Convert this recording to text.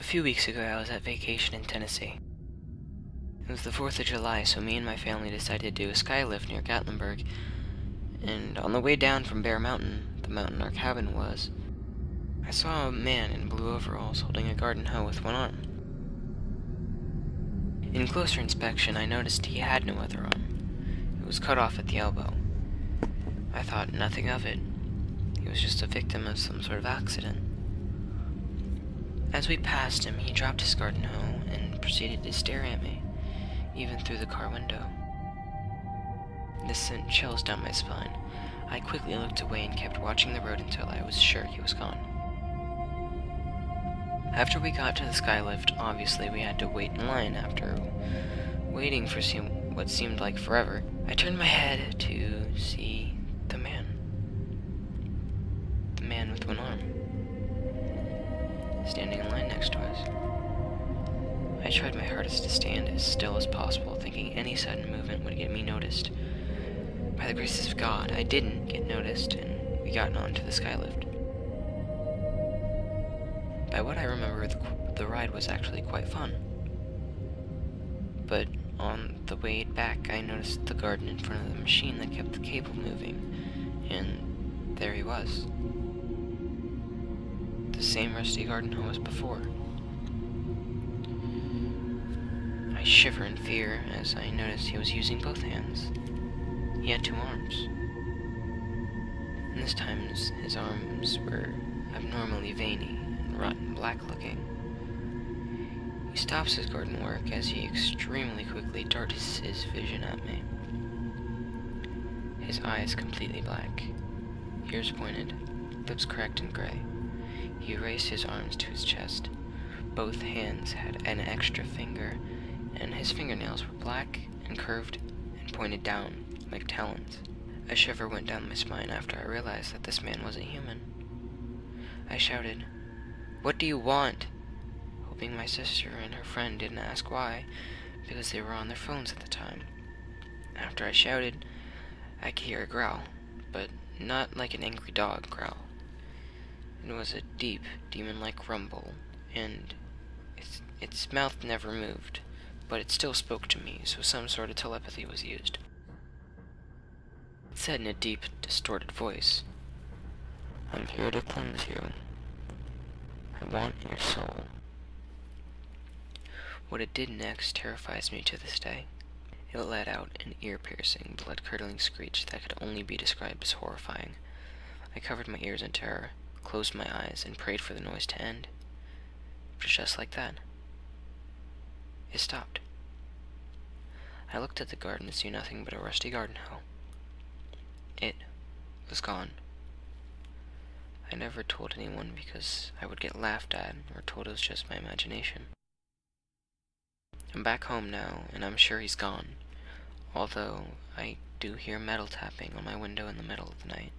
few weeks ago, I was at vacation in Tennessee. It was the 4th of July, so me and my family decided to do a skylift near Gatlinburg, and on the way down from Bear Mountain, the mountain our cabin was, I saw a man in blue overalls holding a garden hoe with one arm. In closer inspection, I noticed he had no other arm. It was cut off at the elbow. I thought nothing of it. He was just a victim of some sort of accident. As we passed him, he dropped his garden hoe and proceeded to stare at me, even through the car window. This sent chills down my spine. I quickly looked away and kept watching the road until I was sure he was gone. After we got to the skylift, obviously we had to wait in line. After waiting for what seemed like forever, I turned my head to see the man. The man with one arm, standing in line next to us. I tried my hardest to stand as still as possible, thinking any sudden movement would get me noticed. By the graces of God, I didn't get noticed, and we got onto the skylift. By what I remember, the ride was actually quite fun. But on the way back, I noticed the garden in front of the machine that kept the cable moving, and there he was. The same rusty garden hoe as before. I shiver in fear as I noticed he was using both hands. He had two arms. And this time his arms were abnormally veiny and rotten black looking. He stops his garden work as he extremely quickly darts his vision at me. His eyes completely black, ears pointed, lips cracked and gray. He raised his arms to his chest. Both hands had an extra finger, and his fingernails were black and curved and pointed down like talons. A shiver went down my spine after I realized that this man wasn't human. I shouted, "What do you want?" hoping my sister and her friend didn't ask why, because they were on their phones at the time. After I shouted, I could hear a growl, but not like an angry dog growl. It was a deep, demon-like rumble, and its mouth never moved, but it still spoke to me, so some sort of telepathy was used. It said in a deep, distorted voice, "I'm here to cleanse you. I want your soul." What it did next terrifies me to this day. It let out an ear-piercing, blood-curdling screech that could only be described as horrifying. I covered my ears in terror, closed my eyes, and prayed for the noise to end. But just like that, it stopped. I looked at the garden and see nothing but a rusty garden hoe. It was gone. I never told anyone because I would get laughed at or told it was just my imagination. I'm back home now, and I'm sure he's gone, although I do hear metal tapping on my window in the middle of the night.